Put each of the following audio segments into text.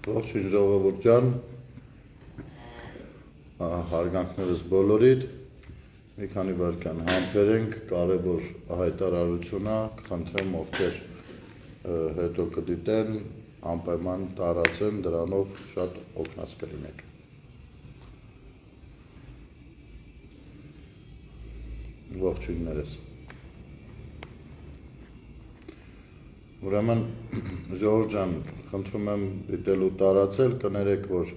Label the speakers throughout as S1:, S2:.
S1: Ողջույն ժողովուրդ ջան, հարգանքներս բոլորիդ, մի քանի վայրկյան համբերենք, կարևոր հայտարարություն է, կխնդրեմ ովքեր հետո կդիտեն, անպայման տարածեն, դրանով շատ օգնած կլինեք։ Ողջույններս։ Ուրեմն ժողովուրդ ջան, խնդրում եմ դիտելու տարածել, կներեք, որ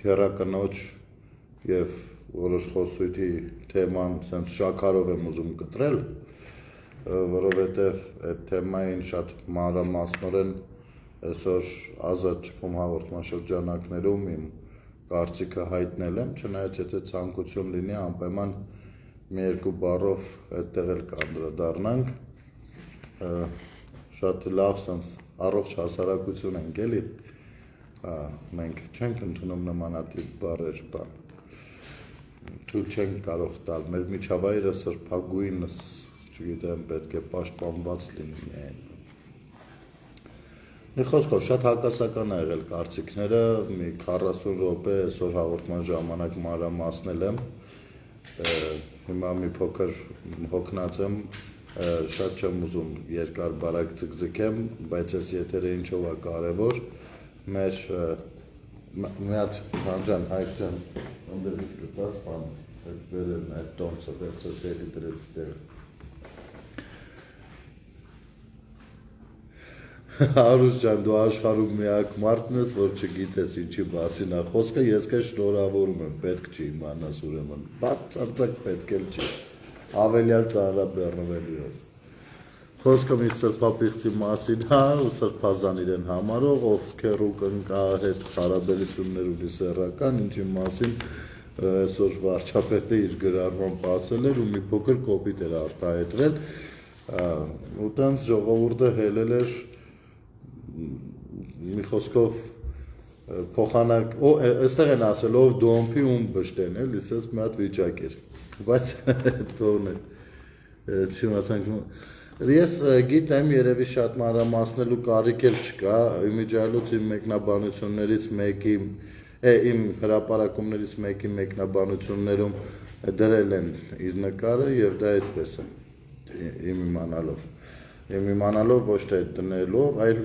S1: քեռակնոջ եւ որոշ խոսույթի թեման սենց շաքարով եմ ուզում կտրել, որովհետեւ այդ թեմային շատ մանրամասնորեն այսօր ազատ ճկում հաղորդման շրջանակներում իմ կարծիքը հայտնել եմ, չնայած եթե ցանկություն լինի, անպայման մի երկու բառով այդտեղ էլ կանդրադառնանք, շատ լավ սենց առողջ հասարակություն ենք էլի, մենք չենք ընդունում նմանատիպ բառեր, թույլ չենք կարող տալ, մեր միջավայրը սրբագույնս, չգիտեմ, պետք է պաշտպանված լինի միայն։ Մի խոսքով, շատ հակասական է եղել կարծիքները, մի 40 րոպե այսօր հաղորդման ժամանակ մանրամասնել եմ, հիմա մի փոքր հոգնած եմ, շատ չեմ ուզում երկար բարակ ձգձգեմ, բայց այս եթերը ինչով է կարևոր, մեր մի հատ Հանջան, Հայկ ջան, ընդերից կտաս բան, այդ վերելն այդ տոմսը վերցրեց ելի դրեց դեր։ Հարուս ջան, դու աշխարհում միակ մարդն ես, որ չգիտես ինչի մասին է խոսքը, ես քեզ շնորհավորում եմ, պետք չի իմանաս ուրեմն, բացարձակ պետք էլ չի, ավելյալ ծանրաբեռնվելու ես։ Խոսքը մի սրբապիղծի մասին է, ու սրբազան իրեն համարող, ովքեր ու կնկա հետ հարաբերություններ ունի սեռական, ինչի մասին այսօր վարչապետը իր գրառմամբ ասել էր ու մի փոքր կոպիտ էր արտահայտվել, ու տենց ժողովուրդը հելել էր մի խոսքով փոխանակ, այստեղ են ասել, ով դոմփի ում բշտեն էլ, իսես մի հատ վիճակ էր, բայց թողն է, չիմացանք, ես գիտեմ երևի շատ մանրամասնելու կարիք էլ չկա, իմիջիայլոց իմ մեկնաբանություններից մեկի, իմ հրապարակումներից մեկի մեկնաբանություններում դրել են իր նկարը և դա այդպես է, իմ իմանալով ոչ թե դնելով, այլ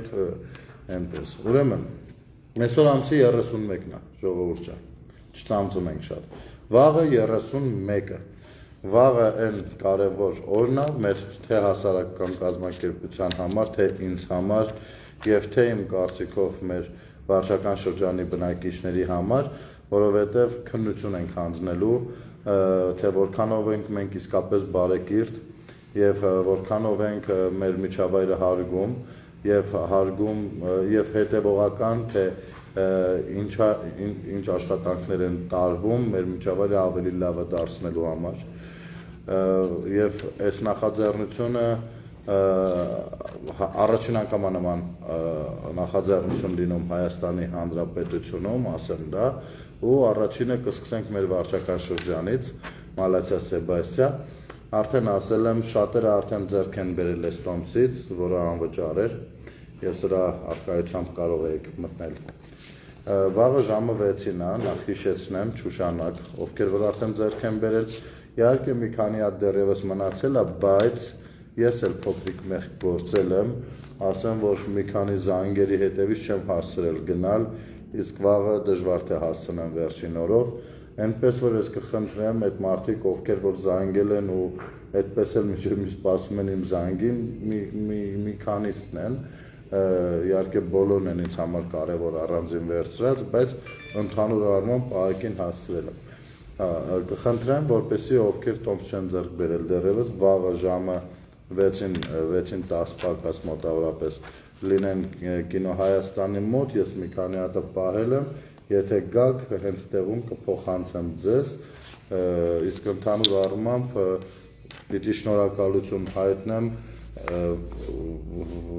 S1: այնպես, ուրեմն, այսօր ամսի 31-ն է, ժողովուրդ ջան, չծամծում ենք շատ, վաղը 31-ը, վաղը այն կարևոր օրն է, մեր թե հասարակական կազմակերպության համար, թե ինձ համար և թե իմ կարծիքով մեր վարչական շրջանի բնակիչների համար, որովհետև քննություն ենք հանձնելու, թե որքանով ենք մենք իսկապես բարեկիրթ և որքանով ենք մեր միջավայրը հարգում և հետևողական, թե ինչ աշխատանքներ են տարվում մեր միջավայրը ավելի լավը դարձնելու համար և այս նախաձեռնությունը առաջին անգամ նման նախաձեռնություն լինում Հայաստանի Հանրապետությունում, ասեմ դա, ու առաջինը կսկսենք մեր վարչական շրջանից, Մալացիա Սեբաստիա, արդեն ասել եմ, շատերը արդեն ձեռք են բերել այս տոմսից, որը անվճար էր, և սրա առկայությամբ կարող եք մտնել։ Վաղը ժամը 6-ին է, նախ հիշեցնեմ, Չուշանակ, ովքեր որ արդեն ձեռք են բերել, իհարկե մի քանի հատ դեռևս մնացել է, բայց ես էլ փոքրիկ մեղք գործել եմ, ասեմ, որ մի քանի զանգերի հետևից չեմ հասցրել գնալ, իսկ վաղը դժվար թե հասցնեմ վերջին օրով, այնպես որ ես կխնդրեմ այդ մարդիկ, ովքեր որ զանգել են ու այդպես էլ մինչև սպասում են իմ զանգին, մի քանիսն են, իհարկե բոլորն են ինձ համար կարևոր առանձին վերցրած, բայց ընդհանուր առմամբ պահակին հասցրել եմ։ Կխնդրեմ, որպեսզի ովքեր տոմս չեն ձեռք բերել դեռևս, վաղը ժամը 6-ին 10 պակաս մոտավորապես լինեն կինո Հայաստանի մոտ, ես մի քանի հատը պահել եմ, եթե գաք, հենց տեղում կփոխանցեմ ձեզ, իսկ ընդհանուր առմամբ պիտի շնորհակալություն հայտնեմ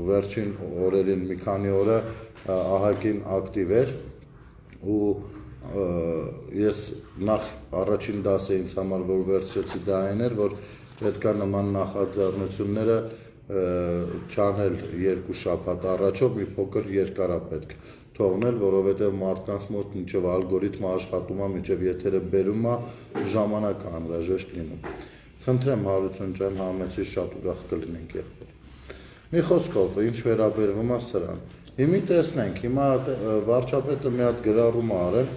S1: վերջին օրերին մի քանի օրը ահագին ակտիվ էր ու ես նախ առաջին դասը ինձ համար որ վերցրեցի դա այն էր, որ պետք է նման նախաձեռնությունները չանել 2 շաբաթ առաջով մի փոքր երկար է պետք թողնել, որովհետև մարդկանց մոտ մինչև ալգորիթմը աշխատում է, մինչև եթերը բերում է, ժամանակ է անհրաժեշտ լինում։ Խնդրեմ Հարություն ջան, համեցի շատ ուրախ կլինենք եղբայր։ Մի խոսքով, ինչ վերաբերվում է սրան։ Հիմա տեսնենք, հիմա վարչապետը մի հատ գրառում է արել,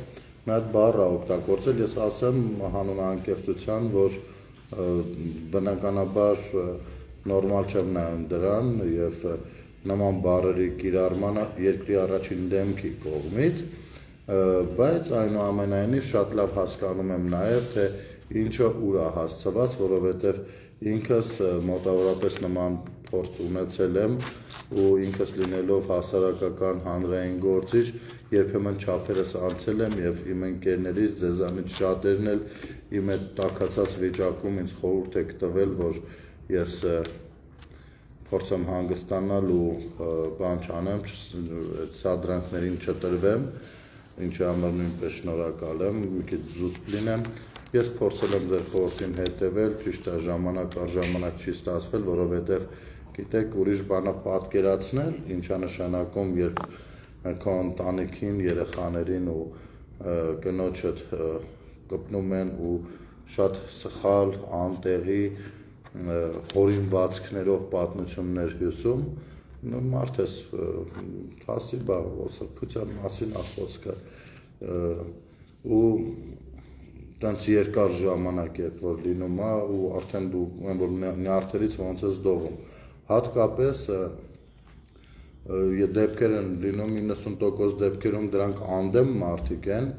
S1: մի հատ բառ է օգտագործել, ես ասեմ հանուն անկեղծության, որ բնականաբար նորմալ չեմ նայում դրան եւ նման բառերի կիրառմանը երկրի առաջին դեմքի կողմից, բայց այնուամենայնիվ շատ լավ հասկանում եմ նաեւ, թե ինչը ուր է հասցված, որովհետեւ ինքս մոտավորապես նման փորձ ունեցել եմ ու ինքս լինելով հասարակական հանրային գործիչ երբեմն չափերս անցել եմ եւ իմ ընկերներից ձեզանից շատերն էլ իմ այդ տաքացած վիճակում ինձ խորհուրդ եք տվել, որ ես փորձեմ հանգստանալ ու բան չանեմ, սադրանքներին չտրվեմ, ինչի համար նույնպես շնորհակալ եմ, մի քիչ զուսպ լինեմ։ Ես փորձել եմ ձեր խորհրդին հետևել, ճիշտ է, ժամանակ առ ժամանակ չի ստացվել, որովհետև գիտեք, ուրիշ բան է պատկերացնել, ինչա նշանակում, երբ քո ընտանիքին, երեխաներին ու կնոջդ կպնում են ու շատ սխալ, անտեղի հորինվածքներով պատմություններ հյուսում, մարդ ես հասիբ է, սրբության մասին է խոսքը ու տենց երկար ժամանակ երբ որ լինում է ու արդեն դու որ նյարդերից ոնց ես դողում, հատկապես դեպքեր են լինում 90% դեպքերում դրանք անդեմ մարդիկ են,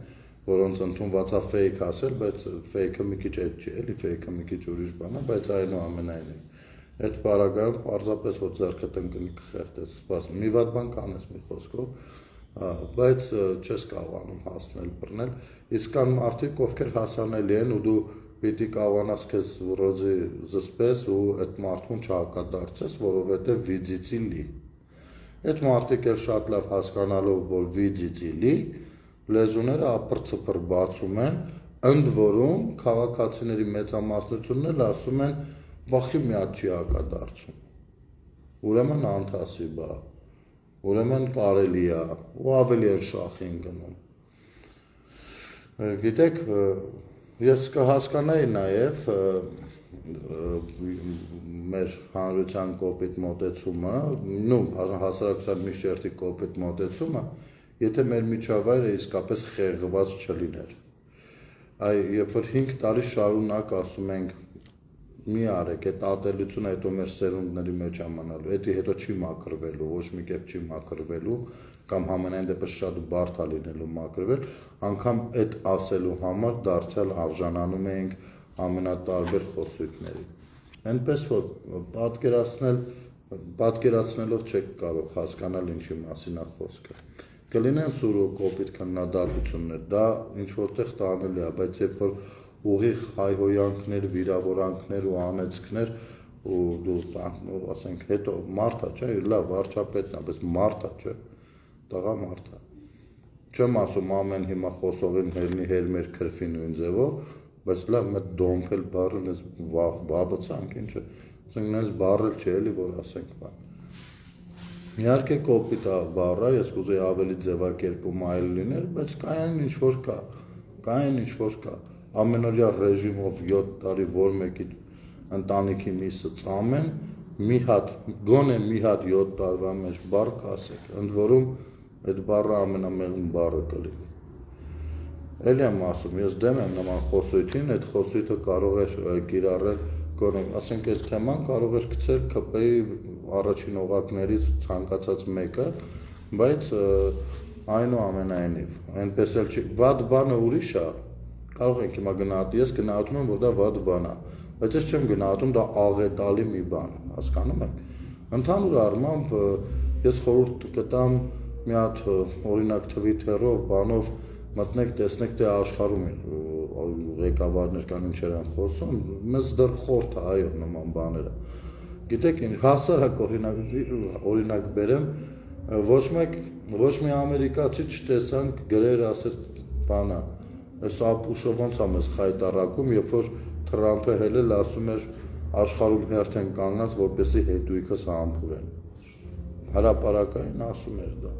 S1: որոնց ընդունված է fake ասել, բայց fake-ը մի քիչ այդ չի, էլի fake-ը մի քիչ ուրիշ բան է, բայց այնուամենայնիվ այդ բaragայում պարզապես որ ձեռքը տնկնիկ խեղդեց, սպասում, մի վատ բան կանես մի խոսքով, բայց չես կարողանում հասնել բռնել, իսկ կան մարդիկ, ովքեր հասանելի են ու դու պիտի կարողանաս քեզ ռոզի զսպես ու այդ մարդուն չհակադարձես, որովհետև վիձիցի լի։ Այդ մարդիկ էլ շատ լավ հասկանալով, որ վիձիցի լի, լեզուները ապրծպր բացում են, ընդ որում քաղաքացիների մեծամասնությունն էլ ասում են, բախի մի հատ չի հակադարձում, ուրեմն անթասիբ է, ուրեմն կարելի է, ու ավելի են շախին գնում։ Գիտեք, ես կհասկանայի նաև մեր հանրության կոպիտ մոտեցումը, հասարակության մի շերտի կոպիտ մոտեցումը, եթե մեր միջավայրը իսկապես խեղված չլիներ։ Երբ որ 5 տարի շարունակ ասում ենք մի արեք, այդ ատելությունը հետո մեր սերունդների մեջ ամանալու, էդի հետո չի մաքրվելու, ոչ մի կերպ չի մաքրվելու, կամ համենայն դեպս շատ բարդ է լինելու մաքրվել, անգամ այդ ասելու համար դարձյալ արժանանում ենք ամենատարբեր խոսույթների։ Այնպես որ պատկերացնելով չեք կարող հասկանալ ինչի մասին է խոսքը։ Կլինեն սուր ու կոպիտ քննադատություններ, դա ինչ որտեղ տանելի է, բայց երբ որ ուղիղ հայհոյանքներ, վիրավորանքներ ու անեծքներ ու դու ասենք հետո մարդա չէ, լավ վարչապետն է, բայց մարդա չէ, տղա մարդա։ Չեմ ասում ամեն հիմա խոսողին հելնի հերմեր քրֆի նույն ձևով, բայց լավ մեծ դոմփել բառը նես բաբացանք ինչ է, ասենք նես բառել չէ էլի որ ասենք բան։ Իհարկե կոպիտ է բառը, ես կուզեի ավելի ձևակերպում այլ լիներ, բայց կային ինչ որ կա, ամենօրյա ռեժիմով 7 տարի որ մեկի ընտանիքի միսը ծամեն, մի հատ, գոնե մի հատ 7 տարվա մեջ բառ կասեք, ընդ որում այդ բառը ամենամեղմ բառը կլինի։ Էլի եմ ասում, ես դեմ եմ նման խոսույթին, այդ խոսույթը կարող էր կիրառել, ասենք այդ թեման կարող էր գցել ԿՊ-ի առաջին օղակներից ցանկացած մեկը, բայց այնուամենայնիվ, այնպես էլ չի, վատ բանը ուրիշ է, կարող ենք հիմա գնահատել, ես գնահատում եմ, որ դա վատ բան է, բայց ես չեմ գնահատում, դա աղետալի մի բան, հասկանում եք։ Ընդհանուր առմամբ ես խորհուրդ կտամ մի հատ օրինակ Twitter-ով, բանով մտնեք, տեսնեք, թե աշխարհում ղեկավարներ կան ինչեր են խոսում, մեզ դեռ խորթ է, այո, նման բաները։ Գիտեք, հասարակ օրինակ բերեմ, ոչ մի ամերիկացի չտեսանք գրեր ասել բանա, այս ապուշը ոնց է մեզ խայտառակում, երբ որ Թրամփը հելել ասում էր աշխարհում հերթ են կանգնած, որպեսզի հետույքս համբուրեն։ Հրապարակային ասում էր դա,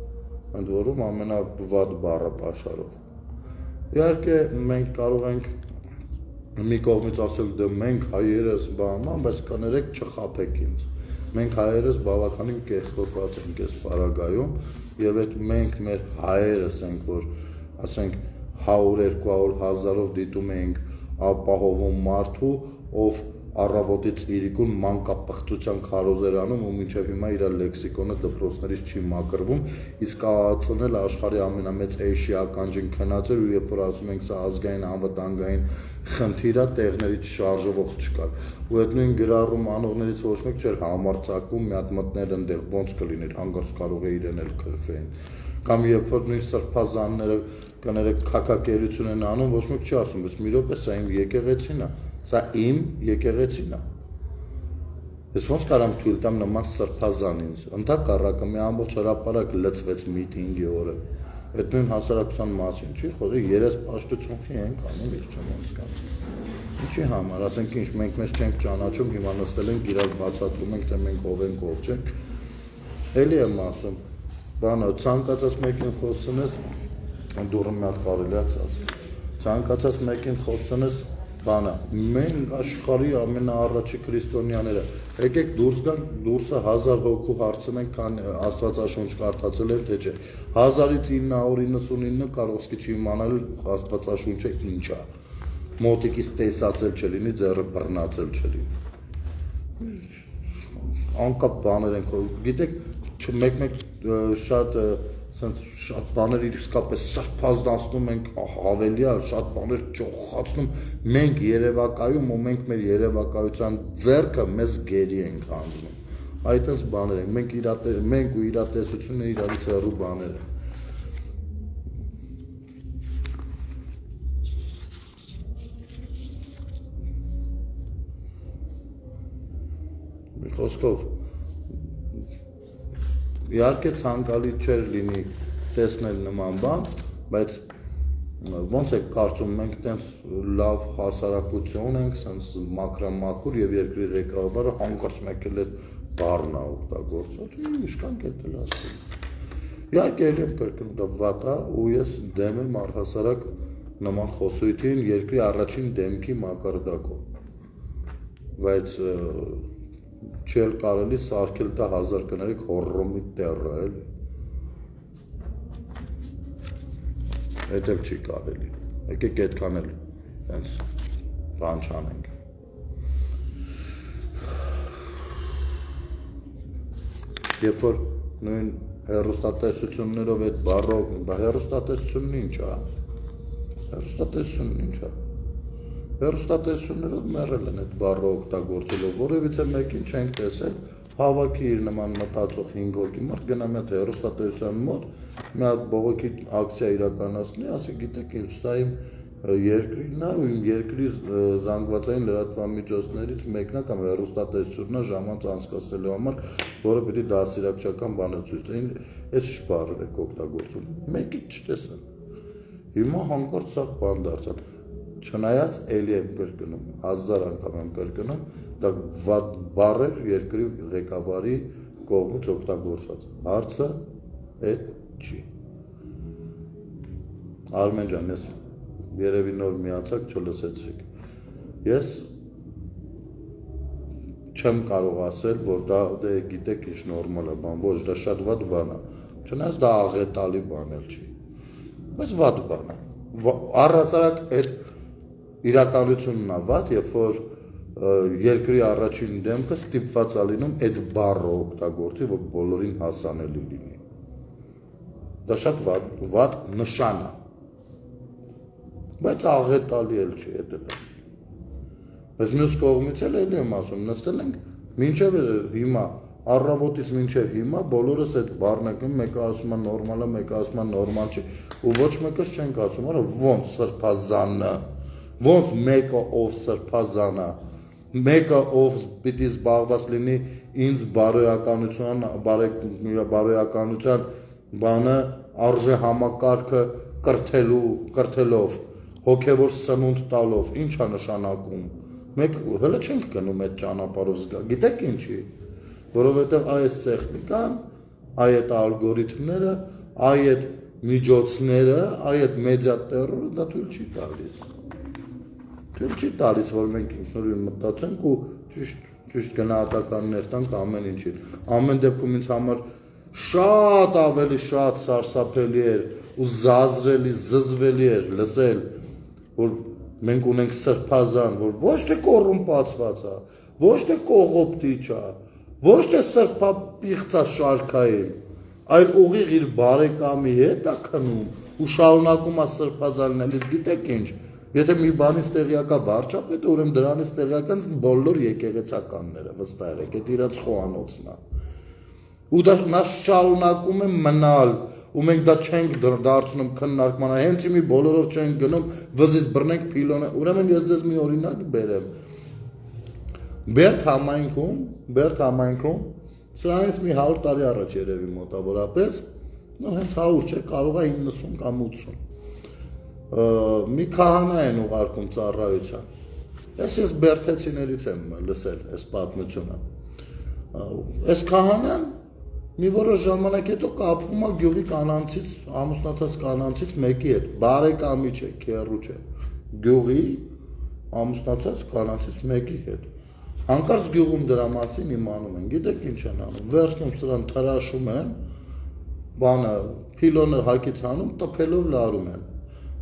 S1: ընդ որում ամենավատ բառը պաշարով։ Իհարկե մենք կարող ենք մի կողմից ասել դե մենք հայերս բանման, բայց կներեք չխաբեք ինձ։ Մենք հայերս բավականին կեղտոտված ենք այս պարագայում եւ այդ մենք մեր հայերս ենք, որ ասենք 100-200 հազարով դիտում ենք ապահովում մարդու, ով առավոտից իրիկուն մանկապղծության քարոզեր անում ու մինչև հիմա իր լեքսիկոնը դպրոցներից չի մակրվում, իսկ ԱԱՑ-ն էլ աշխարհի ամենամեծ էշիական ջնքնածեր ու երբ որ ասում ենք սա ազգային անվտանգային խնդիր է, տեղներից շարժվող չկար։ Ու այդ նույն գրառում անողներից ոչ մեկ չէր համարձակվում մի հատ մտնել այնտեղ ոնց կլիներ, հանգարց կարող է իրեն էլ քրֆեին։ Կամ երբ որ նույն սրբազանները կներեք քակակերություն են անում, ոչ մեկ չի ասում, բայց մի րոպե սա իմ եկեղեցին է, սա իմ եկեղեցին է։ Ես ոնց կարամ թույլ տամ նման սրբազան ինձ։ Ընդհակառակը մի ամբողջ հրապարակ լծվեց միտինգի օրը։ Այդ նույն հասարակության մասին չի խոսում, երես պաշտությունքի ենք անում, ես չեմ հասկանում։ Ինչի համար, ասենք ինչ մենք մեզ չենք ճանաչում, հիմա նստել ենք իրար բացատրում ենք, թե մենք ով ենք, ով չենք։ Էլի եմ ասում, բանը ցանկացած մեկին խոսնես, դուրը մի հատ կարելի է ցած։ Ցանկացած մեկին խոսնես, բանը մենք աշխարհի ամենաառաջի քրիստոնյաները, եկեք դուրս գանք, դուրսը 1000 հոգու հարցնենք, քան Աստվածաշունչ կարդացել են, թե չէ։ 1999 Կարովսկի չի իմանալ Աստվածաշունչը ինչ է։ Մոտիկից տեսածել չլինի, ձեռը բռնացել չլինի։ Անկապ բաներ ենք, գիտեք, մեկ-մեկ շատ բաներ իսկապես սրբազանցնում ենք, ավելի է, շատ բաներ ճոխացնում, մենք երևակայում ու մենք մեր երևակայության ձեռքը մեզ գերի ենք հանձնում։ Այդպես բաներ ենք, մենք ու իրատեսությունը իրարից հեռու բաներ են։ Մի խոսքով իհարկե ցանկալի չէր լինի տեսնել նման բան, բայց ոնց է կարծում մենք տենց լավ հասարակություն ենք, սենց մակրամակուր եւ երկրի ղեկավարը հանկարծ մեկ էլ այդ բառն է օգտագործել, իշքան կետել ասել։ Իհարկե ելի եմ կրկնում դա վատ է ու ես դեմ եմ առհասարակ նման խոսույթին երկրի առաջին դեմքի մակարդակով, բայց չել կարելի սարքել դա 1000 կներեք հոռոմի տեռը էլի։ Էդ էլ չի կարելի։ Եկեք այդքան էլ հենց բան չանենք։ Երբ որ նույն հեռուստատեսություններով այդ բառով, հեռուստատեսությունն ինչ է։ Հեռուստատեսությունն ինչ է։ Հեռուստատեսություններով մեռել են այդ բառը օգտագործելով, որևիցե մեկին չենք տեսել, հավաքի իր նման մտածող 5 հոգի մարդ գնա մի հատ հեռուստատեսության մոտ, մի հատ բողոքի ակցիա իրականացնի, ասի գիտեք ինչ, սա իմ երկրին է ու իմ երկրի զանգվածային լրատվամիջոցներից մեկն է կամ հեռուստատեսությունն է ժամանց անցկացնելու համար, որը պիտի դասիրակչական բաներ ցույց տա։ Այս ինչ բառեր եք օգտագործում։ Մեկի չտեսան։ Հիմա հանկարծ սա բան դարձան։ Չնայած էլի եմ կրկնում, 1000 անգամ եմ կրկնում, դա վատ բառեր երկրի ղեկավարի կողմից օգտագործված։ Հարցը այդ չի։ Արմեն ջան, ես երևի նոր միացակ, չլսեցիք։ Ես չեմ կարող ասել, որ դա գիտեք ինչ նորմալ է բան, ոչ, դա շատ վատ բան է։ Չնայած դա աղետալի բան էլ չի։ Բայց վատ բան է։ Առհասարակ այդ իրականությունն է վատ, երբ որ երկրի առաջին դեմքը ստիպված է լինում այդ բառը օգտագործի, որ բոլորին հասանելի լինի։ Դա շատ վատ նշան է։ Բայց աղետալի էլ չի էդ էլ։ Բայց մյուս կողմից էլ էլի եմ ասում, նստել ենք մինչև հիմա, առավոտից մինչև հիմա բոլորս այդ բառն եկում, մեկը ասում է նորմալ է, մեկը ասում է նորմալ չի, ու ոչ մեկս չենք ասում, արա ոնց սրբազանը, ոնց մեկը ով սրբազան է, մեկը ով պիտի զբաղված լինի ինձ բարոյականության բանը արժե համակարգը կրթելով, հոգևոր սնունդ տալով, ինչ է նշանակում, Մենք հələ չենք գնում այդ ճանապարհով զգա։ Գիտեք ինչի։ Որովհետև այս տեխնիկան, այդ ալգորիթմները, այդ միջոցները, այդ մեդիա տերորը դա թույլ չի տալիս։ Թույլ չի տալիս, որ մենք ինքնուրույն մտածենք ու ճիշտ գնահատականներ տանք ամեն ինչին։ Ամեն դեպքում ինձ համար շատ ավելի շատ սարսափելի էր ու զազրելի, զզվելի էր լսել, որ մենք ունենք սրբազան, որ ոչ թե կոռումպացված է, ոչ թե կողոպտիչ է, ոչ թե սրբապիղծ է շարքային, այլ ուղիղ իր բարեկամի հետ է քնում ու շարունակում է սրբազաննել, իսկ գիտեք ինչ, եթե մի բանից տեղյակ է վարչապետը, ուրեմն դրանից տեղյակ են բոլոր եկեղեցականները, վստահ եք, այդ իրաց խոհանոցն է։ Ու դա նա շարունակում է մնալ, ու մենք դա չենք դարձնում քննարկման, հենց իմի բոլորով չենք գնում, վզից բռնենք փիլոնը, ուրեմն ես ձեզ մի օրինակ բերեմ։ Բերդ համայնքում, սրանից մի 100 տարի առաջ երևի մոտավորապես, հենց 100 չէ, կարող է 90 կամ 80։ Մի քահանա են ուղարկում ծառայության։ Ես բերդեցիներից եմ լսել այս պատմությունը։ Այս քահանան մի որոշ ժամանակ հետո կապվում է գյուղի կանանցից, ամուսնացած կանանցից մեկի հետ, բարեկամի չէ, քեռու չէ, գյուղի ամուսնացած կանանցից մեկի հետ։ Հանկարծ գյուղում դրա մասին իմանում են, գիտեք ինչ են անում, վերցնում սրան թրաշում են, բանը փիլոնը հակից հանում, տփելով լարում են։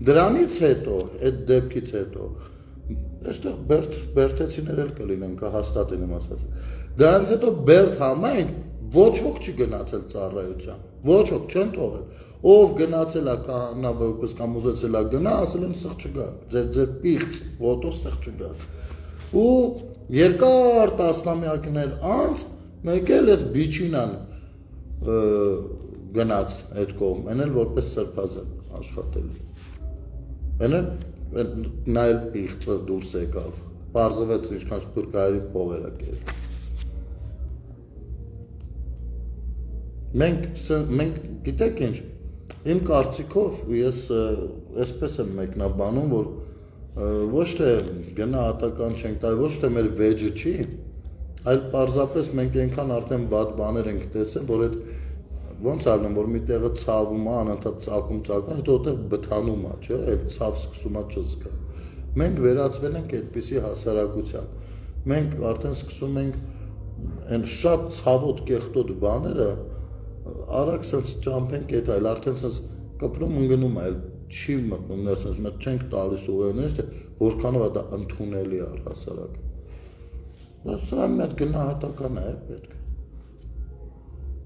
S1: Դրանից հետո, այդ դեպքից հետո, այստեղ բերդեցիներ էլ կլինեն, կհաստատեն իմ ասածը։ Դրանից հետո բերդ համայնք ոչ ոք չի գնացել ծառայության, ոչ ոք չեն թողել։ Ով գնացել է քահանա, որպես կամ ուզեցել է գնա, ասել են սխ չգա, ձեր պիղծ ոտով սխ չգա։ Ու երկար տասնամյակներ անց մեկ էլ էս բիչինան գնաց այդ կողմ, այն էլ որպես սրբազան աշխատել։ Այն էլ նա էլ պիղծը դուրս եկավ, պարզվեց ինչքան սպուրկայերի փողեր է կերել։ Մենք գիտեք ինչ, իմ կարծիքով ես այսպես եմ մեկնաբանում, որ ոչ թե գնահատական չենք տալ, ոչ թե մեր վեճը չի, այլ պարզապես մենք այնքան արդեն բադ բաներ ենք տեսել, որ այդ ոնց արնում, որ մի տեղը ցավում է, անընդհատ ցակում, հետո այդտեղ բթանում է, չէ՞, այդ ցավ սկսում է ճզկա։ Մենք վերածվել ենք այդպիսի հասարակության։ Մենք արդեն սկսում ենք այն շատ ցավոտ կեղտոտ բաները արագ սենց ճամփենք այդ այլ, արդեն սենց կպրում ընգնում այլ, չի մտնում ներսից, մենք չենք տալիս ուղերներից, թե որքանով է դա ընդունելի է հասարակ։ Սրան մի հատ գնահատական է պետք։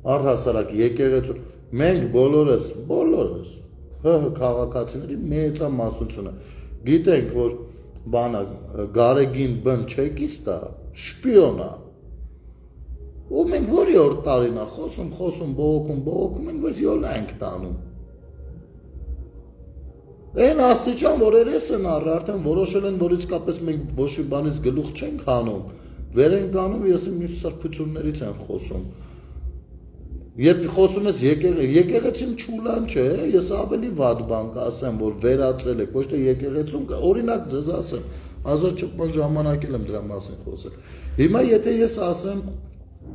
S1: Առհասարակ եկեղեցու, մենք բոլորս, քաղաքացիների մեծամասնությունը գիտենք, որ բանը գարեգին բն չեկիստ է, շպիոն է։ Ու մենք որի օր տարին է խոսում, բողոքում, մենք բայց յոլա ենք տանում։ Այն աստիճան, որ երես են առ, արդեն որոշել են, որ իսկապես մենք ոչ մի բանից գլուխ չենք հանում, վեր ենք անում, ես մի սրբություններից են խոսում։ Երբ խոսում ես եկեղեցին չուլան չէ, ես ավելի վատ բան կասեմ, որ վերացել եք, ոչ թե եկեղեցում, օրինակ ձեզ ասեմ, ազատ չփոփ ժամանակ եմ դրա մասին խոսել։ Հիմա եթե ես ասում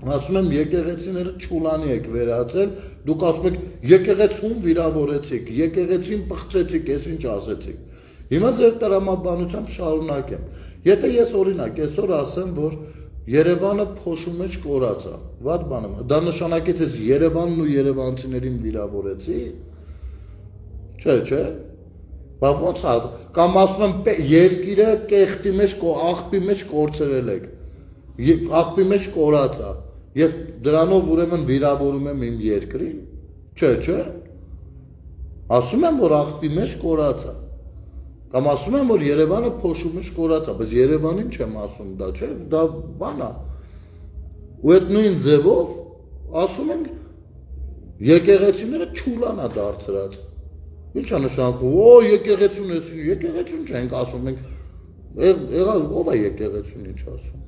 S1: եմ եկեղեցիները չուլանի եք վերացել, դուք ասում եք եկեղեցում վիրավորեցիք, եկեղեցին պղծեցիք, ես ինչ ասեցիք։ Հիմա ձեր տրամաբանությամբ շարունակեմ։ Եթե ես օրինակ այսօր ասեմ, որ Երևանը փոշու մեջ կորած է, վատ բան է, դա նշանակեց ես Երևանն ու երևանցիներին վիրավորեցի։ Չէ։ Բա ոնց է, կամ ասում եմ երկիրը կեղտի մեջ, աղբի մեջ կորցրել եք, աղբի մեջ կորած է, ես դրանով ուրեմն վիրավորում եմ իմ երկրին, չէ, ասում եմ, որ աղբի մեջ կորած է, կամ ասում եմ, որ Երևանը փոշու մեջ կորած է, բայց Երևանին չեմ ասում դա, չէ, դա բան է, ու այդ նույն ձևով ասում ենք եկեղեցիները չուլան է դարձրած, ինչ է նշանակում, եկեղեցուն չենք ասում, ով է եկեղեցուն ինչ ասում,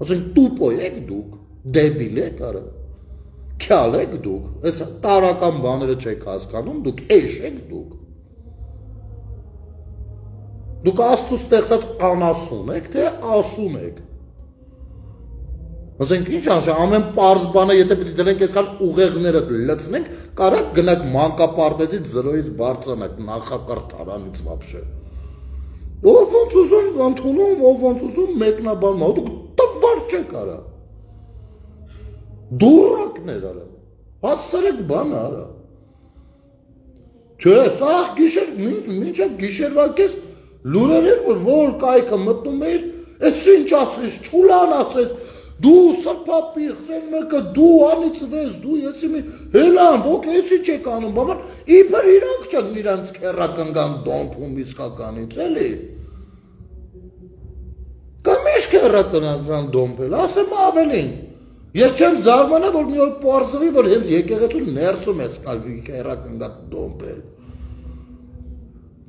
S1: ասենք տուպո եք դուք, դեբիլ եք արա, քյալ եք դուք, այս տարական բաները չեք հասկանում, դուք էշ եք դուք, Դուք Աստծո ստեղծած անասուն եք, թե ասուն եք։ Ասենք ինչ անշա, ամեն պարզ բանը, եթե պիտի դրենք այսքան ուղեղները լցնենք, կարակ գնաք մանկապարտեզից 0-ից բարձրանաք նախակրթարանից вообще։ Ով ոնց ուզում ընդունում, ով ոնց ուզում մեկնաբանում, դուք տվար չեք արա։ Դուրակներ արա։ Հասարակ բան արա։ Չէ, սա գիշեր, մինչև գիշերվա կես լուրեր էր, որ կայքը մտնում էր, այս ինչ ասես, չուլան ասես, դու սրպապի խսեն մեկը, դու անիցվես, դու եսի մի հելան, ոք եսի չեք անում, բամար, իպեր իրանք չակ իրանց կերակնգան դոմպում իսկականից, էլի։ Կամ իշ կերակնգան դոմպել, ասեմ ավելին, ես չեմ զարմանա, որ մի օր պարզվի, որ հենց եկեղեցու ներսում ես կալվի կերակնգան դոմպել։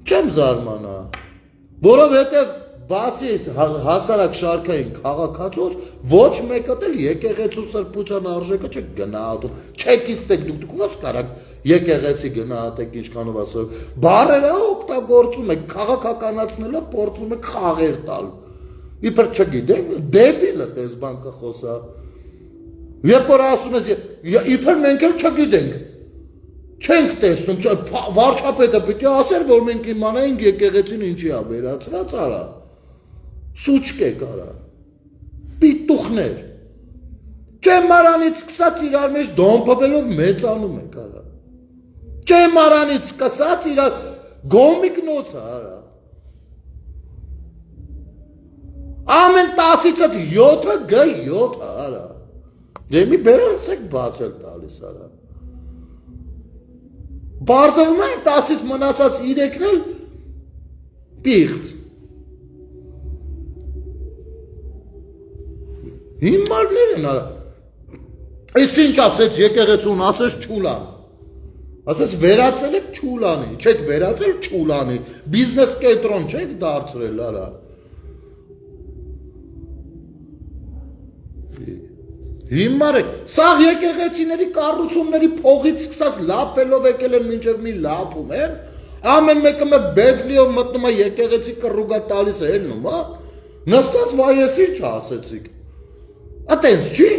S1: Չեմ զարմանա, որովհետև բացի հասարակ շարքային քաղաքացուց ոչ մեկը էլ եկեղեցու սրբության արժեքը չեք գնահատում, չեք իստեք դուք ո՞ց կարաք եկեղեցի գնահատեք ինչքանով ասում, բառերը օգտագործում եք, քաղաքականացնելով փորձում եք խաղեր տալ, իբր չգիտեք, դեբիլը դες բան կխոսա, երբ որ ասում ես, իբր մենք էլ չգիտենք, չենք տեսնում, վարչապետը պիտի ասեր, որ մենք իմանայինք եկեղեցին ինչի է վերածված արա, սուչկեք արա, պիտուխներ, ճեմարանից սկսած իրար մեջ դոմպվելով մեծանում եք արա, ճեմարանից սկսած իրար գոմիկնոցը արա, ամեն 10-ից 7-ը G7 արա, դեմի բերանց եք բացել տալիս արա, բարձվում են 10-ից մնացած 3-ն էլ պիղծ, հիմարներ են արա, ես ինչ ասեց եկեղեցուն, ասեց չուլան, ասեց վերացել եք չուլանի, չեք վերացել չուլանի, բիզնես կենտրոն չեք դարձրել արա, հիմար եք, սաղ եկեղեցիների կառուցումների փողից սկսած լապելով եկել են մինչև մի լապում են, ամեն մեկը մեկ բեդլիով մտնում է եկեղեցի կռուգա տալիս է ելնում, նստած վայ ես ինչ ասեցիք, ատենց չի,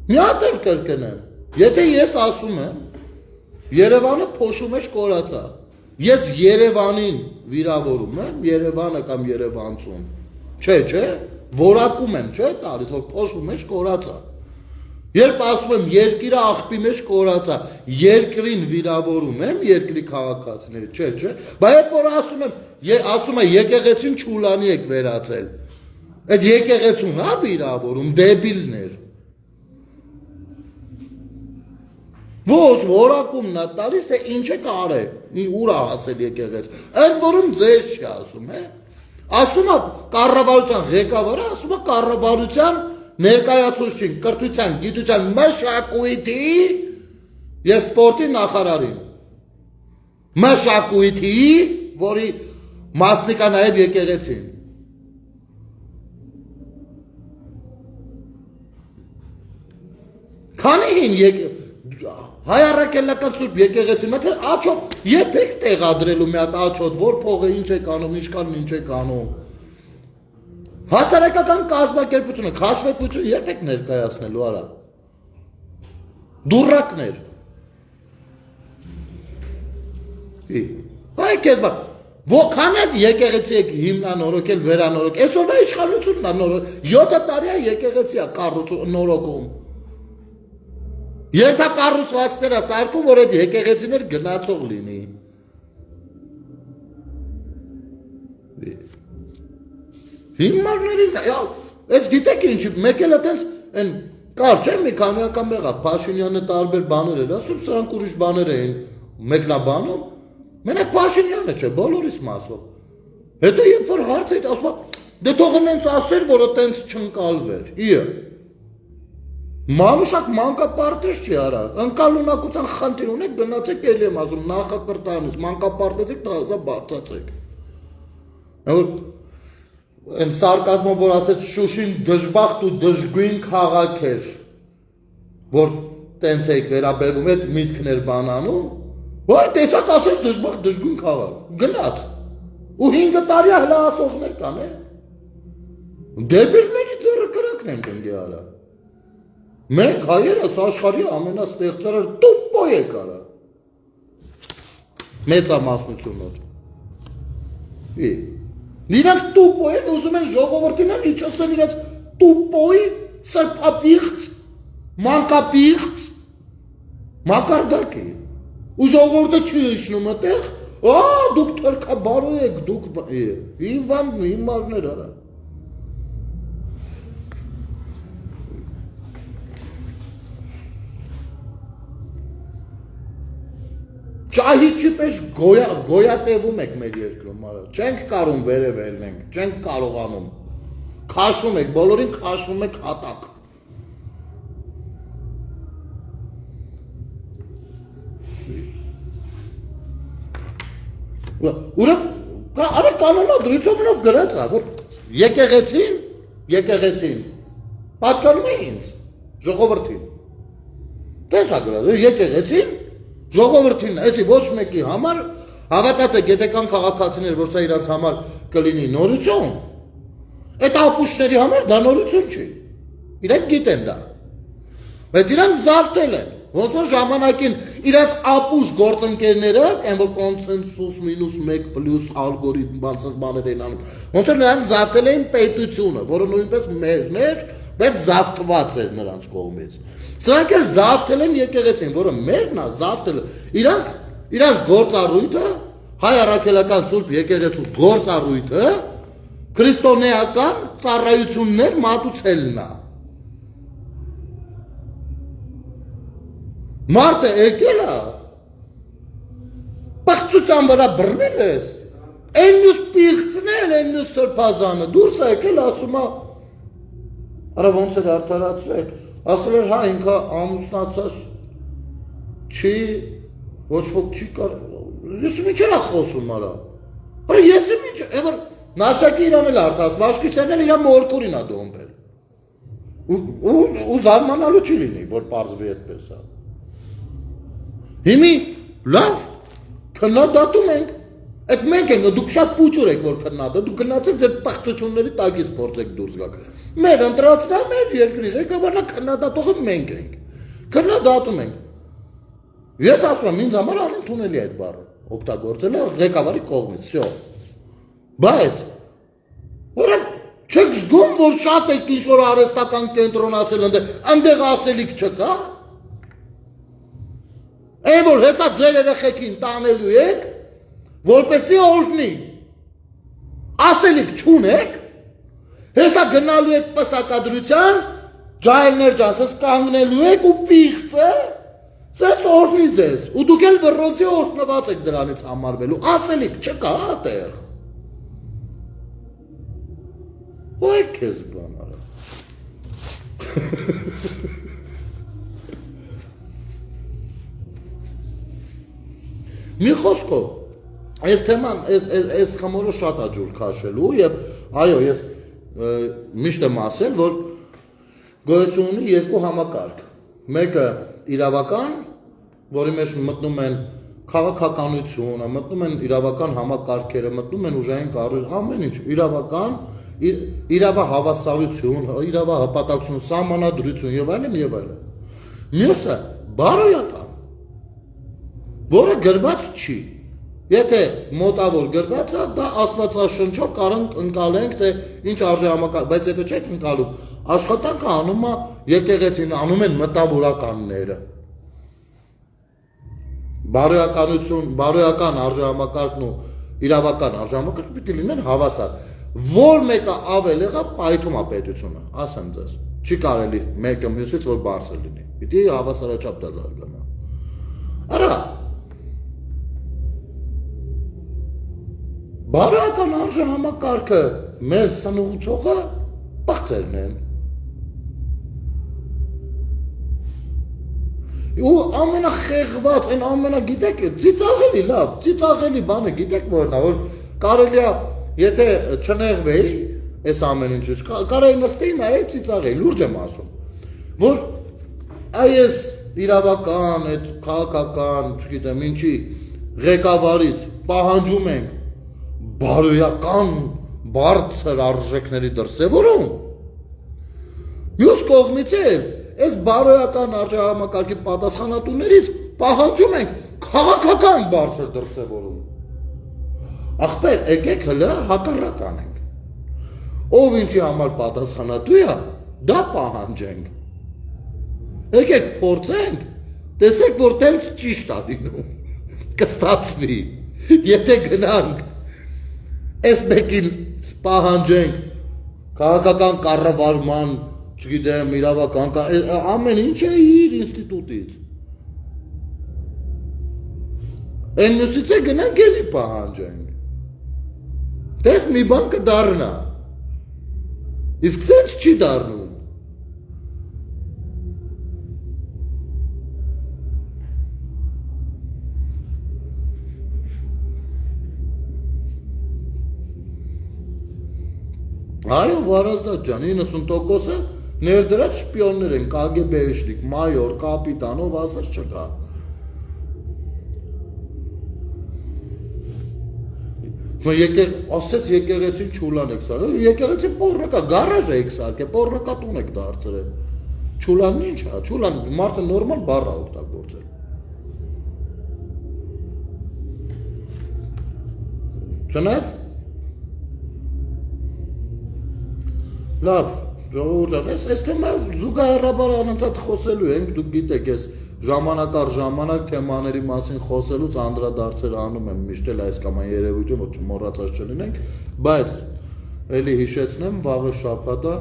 S1: մի հատ էլ կրկնեմ, եթե ես ասում եմ, Երևանը փոշում է շկորացա, ես Երևանին վիրավորում եմ, Երևանը կամ Երևանցուն, չէ, որակում եմ, չէ, տարից, որ փոշում է շկորացա, երբ ասում եմ երկիրը աղբի մեջ կորացա, երկրին վիրավորում եմ, երկրի քաղաքացիների, չէ, բա երբ որ ասում եմ եկեղեցին չուլանի եք վերացել, այդ եկեղեցուն հա վիրավորում, դեբիլներ, ոչ որակումն է տալիս, թե ինչ է կարել, ուր է հասել եկեղեց, այդ որում ձեզ չի ասում, ասում է կառավարության ղեկավարը, ասում է կառավարության ներկայացուցչին, կրթության, գիտության, մշակույթի եւ սպորտի նախարարին։ Մշակույթի, որի մասնիկ է նաեւ եկեղեցին։ Քանի հայ առաքելական սուրբ եկեղեցին, մտել աչոտ, երբ եք տեղադրելու մի հատ աչոտ, որ փողը ինչ եք անում, ինչքան ինչ եք անում։ Հասարակական կազմակերպությունը, քաշվետվությունը երբ եք ներկայացնելու արա։ Դուրակներ։ Հայ քեզ բա, Որքան է եկեղեցի եք հիմնանորոգել, վերանորոգել, այսօրվա իշխանությունն է նորոգ, 7 տարի է եկեղեցի է նորոգում։ Եթե կառուցվածքներ է սարքում, որ այդ եկեղեցիներ գնացող լինի։ Հիմարներին, այս գիտեք ինչի, մեկ էլ այդպես են կար չէ, մի քանի անգամ եղավ, Փաշինյանը տարբեր բաներ էր, ասում սրանք ուրիշ բաներ էին մեկնաբանում, մենակ Փաշինյանը չէ, բոլորիս մասով։ Հետո երբ որ հարց էի, ասում դե թող ինձ ասեր, որ այտենց չընկալվեր։ Իը։ Մանուշակ մանկապարտեզ չի արա, ընկալունակության խնդիր ունեք, գնացեք էլի եմ ասում, նախակրթարանից, մանկապարտեզից տղազա բարձացեք։ Այն սարկազմով, որ ասեց Շուշին դժբախտ ու դժգույն քաղաք էր, որ տենց էիք վերաբերվում, այդ միտքներ բանանում, Ոյ տեսակ ասես դժգույն քաղաք, գնաց։ Ու 5 տարի հլա ասողներ կան, դեբիլների ձեռը կրակն են կնգեալա։ Մենք հայերս աշխարհի ամենաստեղծարար տուպո եք արա։ Մեծամասնությունով։ Նրանք տուպո են, ուզում են ժողովրդին իջեցնել իրաց տուպոյ, սրբապիղծ, մանկապիղծ, մակարդակի։ Ու ժողովուրդը չի իջնում այդտեղ, դուք թրքաբարո եք, դուք հիմարներ արա։ Ճահիճի պես գոյատևում եք մեր երկրում, չենք կարում վերևել մենք, չենք կարողանում, քաշում եք, բոլորին քաշում եք հատակ։ Ուրեմն արա կանոնադրությունով գրած է, որ եկեղեցին պատկանում է ինձ, ժողովրդին։ Տես է գրած, եկեղեցին ժողովրդին, այսի ոչ մեկի համար հավատաց եք, եթե կան քաղաքացիներ, որ սա իրաց համար կլինի նորություն, այդ ապուշների համար դա նորություն չի, իրենք գիտեն դա, բայց իրանք զավթել են, ոնց որ ժամանակին իրաց ապուշ գործընկերները, այն որ կոնսենսուս մինուս 1 պլյուս ալգորիթմ բանսыз էին անում, ոնց որ նրանք զավթել էին պետությունը, որը նույնպես մերն էր, բայց զավթված էր նրանց կողմից։ Սրանք էլ զավթել են եկեղեցին, որը մերն է, զավթել իրանց գործառույթը, հայ առաքելական սուրբ եկեղեցու գործառույթը, քրիստոնեական ծառայություններ մատուցելն է։ Մարդը եկել է, պղծության վրա բռնել ես, այն մյուս պիղծնել, այն մյուս սրբազանը, դուրս է եկել, ասում է, արա ոնց էր արդարացրել, ասել էր հա ինքը ամուսնացած չի, ոչ ոք չի կար, ես ինչ էր խոսում արա, ես ինչ, որ նասյակի իրան էլ արդաց, մաշկիցերն էլ իրան մորքուրին է դոմբել, ու զարմանալու չի լինի, որ պարզվի այդպես է, հիմի լավ, քննադատում ենք, այդ մենք ենք, դուք շատ պուճուր եք, որ քննադատում, դուք գնացեք ձեր պղծությունների տակից փորձեք դուրս գաք, մեր ընտրածնա մեր երկրի ղեկավարն քննադատողը մենք ենք, քննադատում ենք, ես ասում եմ, ինձ համար անընդունելի է այդ բառը, օգտագործելը ղեկավարի կողմից, всё, բայց, որը չեք զգում, որ շատ եք ինչ-որ արհեստական կենտրոնացել ընդեղ ասելիք չկա, այն որ հեսա ձեր երեխեքին տանելու եք, որպեսի օրհնի, ասելիք չունեք, հեսա գնալու եք պսակադրության, ջահելներ ջան, սես կանգնելու եք ու պիղծը, սես օրհնի ձեզ, ու դուք էլ բռոցի օրհնված եք դրանից համարվելու, ասելիք չկա տեղ, ոյ քեզ բան արա, մի խոսքով, այս թեման, այս խմորը շատ աջուր քաշելու և այո, ես միշտ եմ ասել, որ գոյություն ունի երկու համակարգ, մեկը իրավական, որի մեջ մտնում են քաղաքականությունը, մտնում են իրավական համակարգերը, մտնում են ուժային կառույց, ամեն ինչ, իրավական, իրավահավասարություն, իրավահպատակություն, սահմանադրություն և այլն և այլն։ Մյուսը բարոյական, որը գրված չի, եթե մոտավոր գրված է, դա աստվածաշնչով կարող ընկալենք, թե ինչ արժե համակարգ, բայց եթե չեք ընկալում, աշխատանքը անում է եկեղեցին, անում են մտավորականները։ Բարոյական արժեհամակարգն ու իրավական արժեհամակարգը պիտի լինեն հավասար։ Որ մեկը ավել եղավ, պայթում է պետությունը, ասեմ ձեզ, չի կարելի մեկը մյուսից, որ բարձր լինի, պիտի հավասարաչափ դա զարգանա։ Արա, բարոյական արժեհամակարգը մեզ սնուցողը պղծերն են։ Ու ամենախեղված, այն ամենագիտեք, ծիծաղելի լավ, ծիծաղելի բանը գիտեք որն է, որ կարելի է, եթե չնեղվեի, այս ամեն ինչը, կարելի նստեի նայել ծիծաղեի, լուրջ եմ ասում, որ այս իրավական, այդ քաղաքական, չգիտեմ ինչի ղեկավարից պահանջում ենք բարոյական բարձր արժեքների դրսևորում, մյուս կողմից էլ այս բարոյական արժեհամակարգի պատասխանատուներից պահանջում ենք քաղաքական բարձր դրսևորում։ Ախպեր, եկեք հլը հակառակ անենք։ Ով ինչի համար պատասխանատու է, դա պահանջենք։ Եկեք փորձենք, տեսեք, որ տենց ճիշտ է լինում, կստացվի, եթե գնանք, այս մեկին պահանջենք քաղաքական կառավարման, չգիտեմ, իրավական, ամեն ինչ է իր ինստիտուտից։ Այն մյուսից է գնանք էլի պահանջենք։ Տես մի բան կդառնա։ Իսկ սենց չի դառնում։ Այո, Վարազդատ ջան, 90%-ը ներդրած շպիոններ են, KGB-շնիկ, մայոր, կապիտան, ով ասած չկա։ Ասեց եկեղեցին չուլան եք սարել, եկեղեցին պոռնկա, գարաժ եք սարքել, պոռնկա տուն եք դարձրել։ Չուլանն ինչ է, չուլան մարդը նորմալ բառ է օգտագործել։ Չնայած լավ, ժողովուրդ ջան, այս թեմայով զուգահեռաբար անընդհատ խոսելու ենք, դուք գիտեք, ես ժամանակ առ ժամանակ թեմաների մասին խոսելուց անդրադարձեր անում եմ միշտ էլ այս կամ այն երևույթին, որ չմոռացած չլինենք, բայց էլի հիշեցնեմ, վաղը շաբաթ է,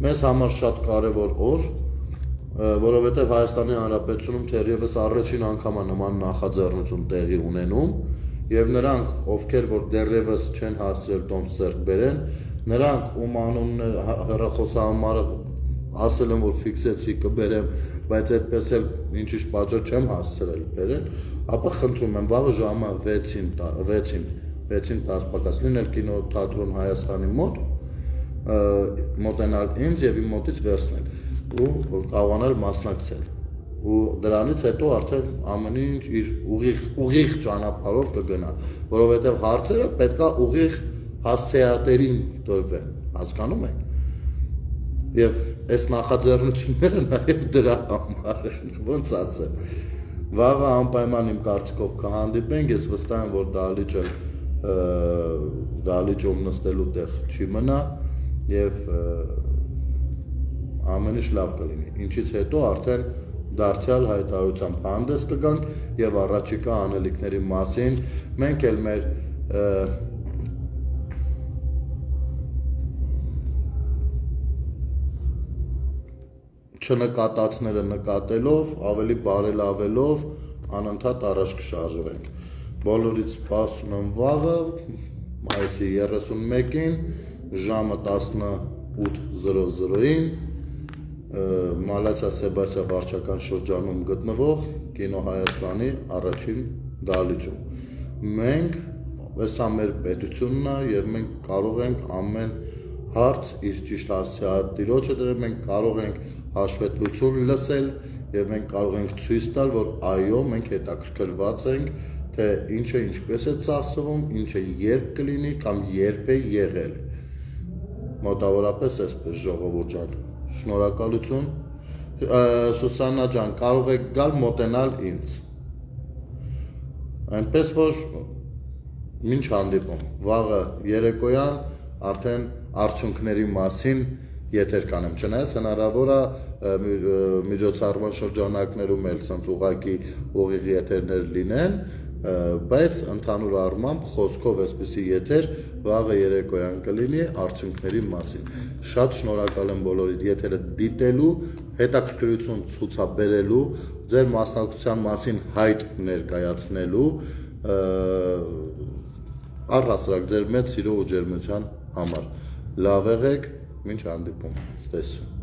S1: մեզ համար շատ կարևոր օր, որովհետև Հայաստանի Հանրապետությունում թերևս առաջին անգամ է նման նախաձեռնություն տեղի ունենում, եւ նրանք, ովքեր որ դեռևս չեն հասցրել տոմս ձեռք բերեն, նրանք ում անունն հեռախոսահամարը ասել եմ, որ ֆիքսեցի կբերեմ, բայց այդպես էլ ինչ-ինչ պատճառ չեմ հասցրել բերել, ապա խնդրում եմ վաղը ժամը 6-ին 10 պակաս լինել կինոթատրոն Հայաստանի մոտ, մոտենալ ինձ եւ իմ մոտից վերցնել ու կարողանալ մասնակցել։ Ու դրանից հետո արդեն ամեն ինչ իր ուղիղ ճանապարհով կգնա, որովհետեւ հարցերը պետքա ուղիղ հասցեատերին տորվեն, հասկանում եք։ Եվ այս նախաձեռնությունները նաև դրա համար են, ոնց ասեմ։ Վաղը անպայման իմ կարծիքով կհանդիպենք, ես վստահ եմ, որ դահլիճում նստելու տեղ չի մնա եւ ամեն ինչ լավ կլինի։ Ինչից հետո արդեն դարձյալ հայտարարությամբ հանդես կգանք եւ առաջիկա անելիքների մասին մենք էլ մեր չնկատածները նկատելով, ավելի բարելավելով, անընդհատ առաջ կշարժվենք։ Բոլորից սպասում եմ վաղը, մայիսի 31-ին, ժամը 18:00-ին, Մալացիա Սեբաստիա վարչական շրջանում գտնվող Կինո Հայաստանի առաջին դահլիճում։ Մենք, սա մեր պետությունն է եւ մենք կարող ենք ամեն հարց իր ճիշտ հասցեատիրոջը դրել, մենք կարող ենք հաշվետվություն լսել եւ մենք կարող ենք ցույց տալ, որ այո, մենք հետաքրքրված ենք, թե ինչը ինչպես է ծախսվում, ինչը երբ կլինի կամ երբ է եղել։ Մոտավորապես այսպես ժողովուրդ ջան։ Շնորհակալություն։ Սուսաննա ջան, կարող եք գալ մոտենալ ինձ։ Այնպես որ ինչ հանդիպում։ Վաղը երեկոյան արդեն արդյունքների մասին եթեր կանեմ, չնայած հնարավոր է միջոցառման շրջանակներում էլ ցած ուղակի ուղիղ եթերներ լինեն, բայց ընդհանուր առմամբ խոսքով այսպիսի եթեր վաղը երեկոյան կլինի արդյունքների մասին։ Շատ շնորհակալ եմ բոլորիդ եթերը դիտելու, հետաքրքրություն ցուցաբերելու, ձեր մասնակցության մասին հայտ ներկայացնելու, առհասարակ ձեր մեծ սիրո ու ջերմության համար։ Լավ եղեք, մինչ հանդիպում, ստեսություն։